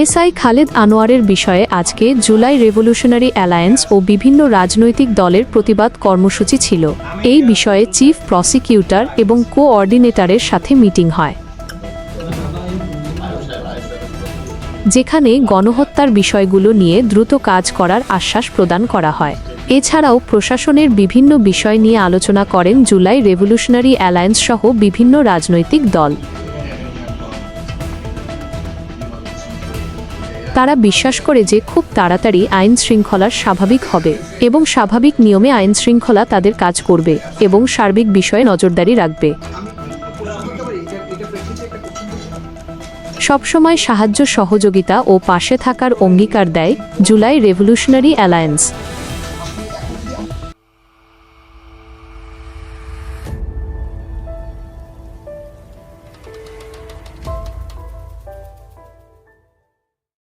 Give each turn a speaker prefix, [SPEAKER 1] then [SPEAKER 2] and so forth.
[SPEAKER 1] SI Khaled আনোয়ারের বিষয়ে আজকে July revolutionary alliance ও বিভিন্ন রাজনৈতিক দলের প্রতিবাদ কর্মসূচি ছিল। এই বিষয়ে চিফ প্রসিকিউটর এবং কোঅর্ডিনেটরের সাথে মিটিং হয়, যেখানে গণহত্যার বিষয়গুলো নিয়ে দ্রুত কাজ করার আশ্বাস প্রদান করা হয়। এছাড়াও প্রশাসনের বিভিন্ন বিষয় নিয়ে আলোচনা করেন জুলাই রেভলিউশনারি অ্যালায়েন্স সহ বিভিন্ন রাজনৈতিক দল। তারা বিশ্বাস করে যে খুব তাড়াতাড়ি আইন শৃঙ্খলার স্বাভাবিক হবে এবং স্বাভাবিক নিয়মে আইন শৃঙ্খলা তাদের কাজ করবে এবং সার্বিক বিষয়ে নজরদারি রাখবে। সবসময় সাহায্য, সহযোগিতা ও পাশে থাকার অঙ্গীকার দেয় জুলাই রেভলিউশনারি অ্যালায়েন্স।